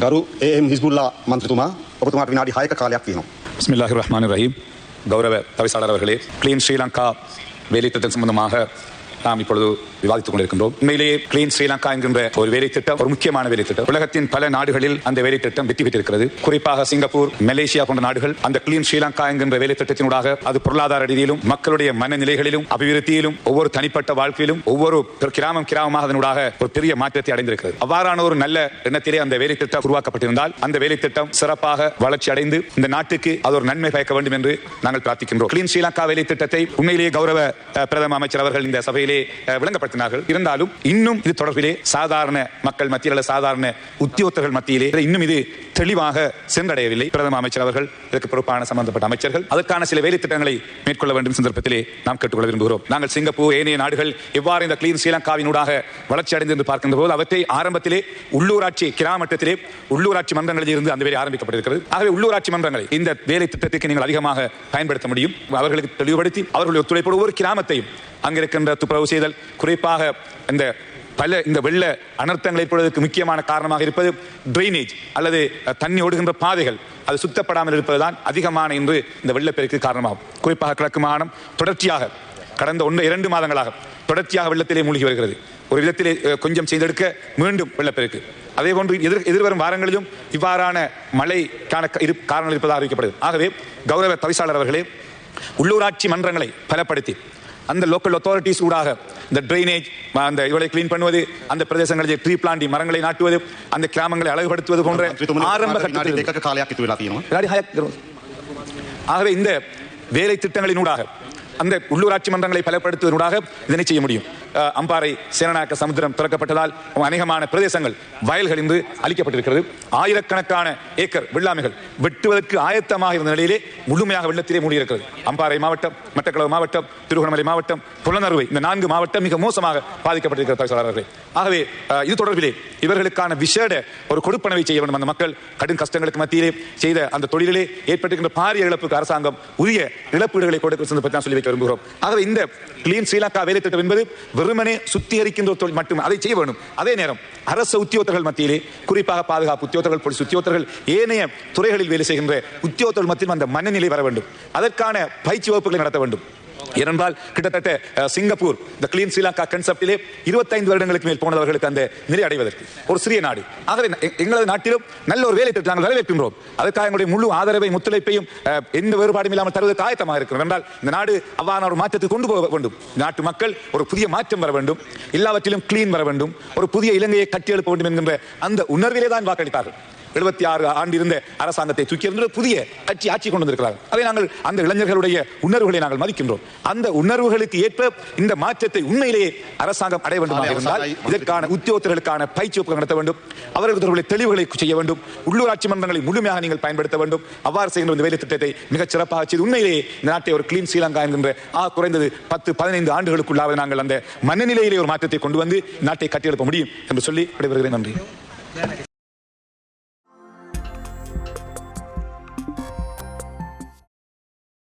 ගරු AM Hezbollah මන්ත්‍රතුමා ඔබතුමාට විනාඩි 6ක කාලයක් තියෙනවා. பிஸ்மில்லாஹிர் ரஹ்மானிர் ரஹீம். கௌரவ தவிசாளர் அவர்களே, கிளீன் ஸ்ரீலங்கா வேலை திட்டம் சம்பந்தமாக நாம் இப்பொழுது விவாதித்துக் கொண்டிருக்கின்றோம். உண்மையிலேயே கிளீன் ஸ்ரீலங்கா என்கின்ற ஒரு வேலை திட்டம் ஒரு முக்கியமான வேலை திட்டம். உலகத்தின் பல நாடுகளில் அந்த வேலை திட்டம் வெற்றி பெற்றிருக்கிறது. குறிப்பாக சிங்கப்பூர், மலேசியா போன்ற நாடுகள் அந்த கிளீன் ஸ்ரீலங்கா என்கின்ற வேலை திட்டத்தினூடாக அது பொருளாதார ரீதியிலும் மக்களுடைய மனநிலைகளிலும் அபிவிருத்தியிலும் ஒவ்வொரு தனிப்பட்ட வாழ்க்கையிலும் ஒவ்வொரு கிராமமாக அதனூடாக ஒரு பெரிய மாற்றத்தை அடைந்திருக்கிறது. அவ்வாறான ஒரு நல்ல எண்ணத்திலே அந்த வேலை திட்டம் உருவாக்கப்பட்டிருந்தால் அந்த வேலை திட்டம் சிறப்பாக வளர்ச்சி அடைந்து இந்த நாட்டுக்கு அது ஒரு நன்மை பயக்க வேண்டும் என்று நாங்கள் பிரார்த்திக்கின்றோம். கிளீன் ஸ்ரீலங்கா வேலை திட்டத்தை உண்மையிலேயே கௌரவ பிரதம அமைச்சர் அவர்கள் இந்த சபையிலே விளங்கப்படுத்தினார்கள். இருந்தாலும் இன்னும் இது தொடர்பிலே சாதாரண மக்கள் மத்தியில் சாதாரண உத்தியோகத்தர்கள் மத்தியிலே இன்னும் இது தெளிவாக சென்றடையவில்லை. பிரதம அமைச்சர் அவர்கள் இதற்கு பொறுப்பான சம்பந்தப்பட்ட அமைச்சர்கள் அதற்கான சில வேலை திட்டங்களை மேற்கொள்ள வேண்டும் சந்தர்ப்பத்திலே நாம் கேட்டுக்கொள்ள விரும்புகிறோம். நாங்கள் சிங்கப்பூர் ஏனைய நாடுகள் எவ்வாறு இந்த கிளீன் ஸ்ரீலங்காவினூடாக வளர்ச்சி அடைந்து என்று பார்க்கின்ற போது அவற்றை ஆரம்பத்திலே உள்ளூராட்சி கிராம மட்டத்திலே உள்ளூராட்சி மன்றங்களில் இருந்து அந்த வேலை ஆரம்பிக்கப்பட்டிருக்கிறது. ஆகவே உள்ளூராட்சி மன்றங்களை இந்த வேலை திட்டத்திற்கு நீங்கள் அதிகமாக பயன்படுத்த முடியும். அவர்களுக்கு தெளிவுபடுத்தி அவர்களுடைய ஒத்துழைப்போடு ஒவ்வொரு கிராமத்தையும் அங்கிருக்கின்ற துப்புரவு செய்தல், குறிப்பாக இந்த வெள்ள அனர்த்தங்கள் ஏற்படுவதற்கு முக்கியமான காரணமாக இருப்பது ட்ரைனேஜ் அல்லது தண்ணி ஓடுகின்ற பாதைகள் அது சுத்தப்படாமல் இருப்பதுதான் அதிகமான இன்று இந்த வெள்ளப்பெருக்கு காரணமாகும். குறிப்பாக கிழக்கு மாகாணம் தொடர்ச்சியாக கடந்த 1-2 மாதங்களாக தொடர்ச்சியாக வெள்ளத்திலே மூழ்கி வருகிறது. ஒரு விதத்திலே கொஞ்சம் செய்தெடுக்க மீண்டும் வெள்ளப்பெருக்கு. அதே போன்று எதிர்வரும் வாரங்களிலும் இவ்வாறான மழைக்கான காரணங்கள் இருப்பதாக அறிவிக்கப்படுது. ஆகவே கௌரவ தவிசாளர் அவர்களே, உள்ளூராட்சி மன்றங்களை பலப்படுத்தி அந்த லோக்கல் அத்தாரிட்டிஸ் ஊடாக இந்த ட்ரைனேஜ் அந்த இவளை கிளீன் பண்ணுவது, அந்த பிரதேசங்களில் ட்ரீ பிளான்டிங் மரங்களை நாட்டுவது, அந்த கிராமங்களை அழகுபடுத்துவது போன்ற ஆரம்ப ஆகவே இந்த வேலை திட்டங்களினூடாக அந்த உள்ளூராட்சி மன்றங்களை பலப்படுத்துவதனூடாக இதனை செய்ய முடியும். அம்பாறை சேனநாயக்க சமுத்திரம் திறக்கப்பட்டதால் அநேகமான பிரதேசங்கள் வயல்கள் இன்று அளிக்கப்பட்டிருக்கிறது. ஆயிரக்கணக்கான ஏக்கர் வெள்ளாமைகள் வெட்டுவதற்கு ஆயத்தமாக இருந்த நிலையிலே முழுமையாக வெள்ளத்திலே மூடியிருக்கிறது. அம்பாறை மாவட்டம், மட்டக்களப்பு மாவட்டம், திருகோணமலை மாவட்டம், புலனறுவை இந்த 4 மாவட்டம் மிக மோசமாக பாதிக்கப்பட்டிருக்கிற தகவலாளர்களே. ஆகவே இது தொடர்பிலே இவர்களுக்கான விசேட ஒரு கொடுப்பனவை செய்ய வேண்டும். அந்த மக்கள் கடும் கஷ்டங்களுக்கு மத்தியிலே செய்த அந்த தொழிலிலே ஏற்பட்டிருக்கின்ற பாரிய இழப்புக்கு அரசாங்கம் உரிய இழப்பீடுகளை கொடுக்க சந்தர்ப்பத்தை சொல்லி வைக்க விரும்புகிறோம். ஆகவே இந்த கிளீன் ஸ்ரீலங்கா வேலை திட்டம் என்பது வெறுமனே சுத்திகரிக்கின்ற தொழில் மட்டும் அதை செய்ய வேண்டும். அதே நேரம் அரசு உத்தியோகத்தர்கள் மத்தியிலே, குறிப்பாக பாதுகாப்பு உத்தியோகத்தர்கள், போலீஸ் உத்தியோகத்தர்கள், ஏனைய துறைகளில் வேலை செய்கின்ற உத்தியோகத்தர்கள் மத்தியில் அந்த மனநிலை வர வேண்டும். அதற்கான பயிற்சி வகுப்புகளை நடத்த வேண்டும். ஏனென்றால் கிட்டத்தட்ட சிங்கப்பூர் இந்த கிளீன் ஸ்ரீலங்கா கன்செப்டிலே 25 வருடங்களுக்கு மேல் போனவர்களுக்கு அந்த நிலை அடைவதற்கு ஒரு சிறிய நாடு. ஆகவே எங்களது நாட்டிலும் நல்ல ஒரு வேலை திட்டம் நாங்கள் வரவேற்கின்றோம். அதற்காக எங்களுடைய முழு ஆதரவை முத்துழைப்பையும் எந்த வேறுபாடும் இல்லாமல் தருவதற்கு ஆயத்தமாக இருக்கிறோம். என்றால் இந்த நாடு அவ்வாறான ஒரு மாற்றத்தை கொண்டு போக வேண்டும். நாட்டு மக்கள் ஒரு புதிய மாற்றம் வர வேண்டும், எல்லாவற்றிலும் கிளீன் வர வேண்டும், ஒரு புதிய இலங்கையை கட்டியெழுப்ப வேண்டும் என்கின்ற அந்த உணர்விலே தான் வாக்களித்தார்கள். 76 ஆண்டு இருந்த அரசாங்கத்தை தூக்கி எறிந்து புதிய கட்சி ஆட்சி கொண்டு வந்திருக்கிறார்கள். அதை நாங்கள் அந்த இளைஞர்களுடைய உணர்வுகளை நாங்கள் மதிக்கின்றோம். அந்த உணர்வுகளுக்கு ஏற்ப இந்த மாற்றத்தை உண்மையிலேயே அரசாங்கம் அடைய வேண்டுமாக இருந்தால் இதற்கான உத்தியோகத்தர்களுக்கான பயிற்சி வகுப்புகள் நடத்த வேண்டும். அவர்கள் தொடர்புடைய தெளிவுகளை செய்ய வேண்டும். உள்ளூராட்சி மன்றங்களை முழுமையாக நீங்கள் பயன்படுத்த வேண்டும். அவ்வாறு செய்கின்ற இந்த வேலை திட்டத்தை மிகச் சிறப்பாக செய்து உண்மையிலேயே இந்த நாட்டை ஒரு கிளீன் ஸ்ரீலங்கா என்கின்ற குறைந்தது 10-15 ஆண்டுகளுக்குள்ளாவது நாங்கள் அந்த மனநிலையிலே ஒரு மாற்றத்தை கொண்டு வந்து நாட்டை கட்டியெழுப்ப முடியும் என்று சொல்லி விடைபெறுகிறேன். நன்றி.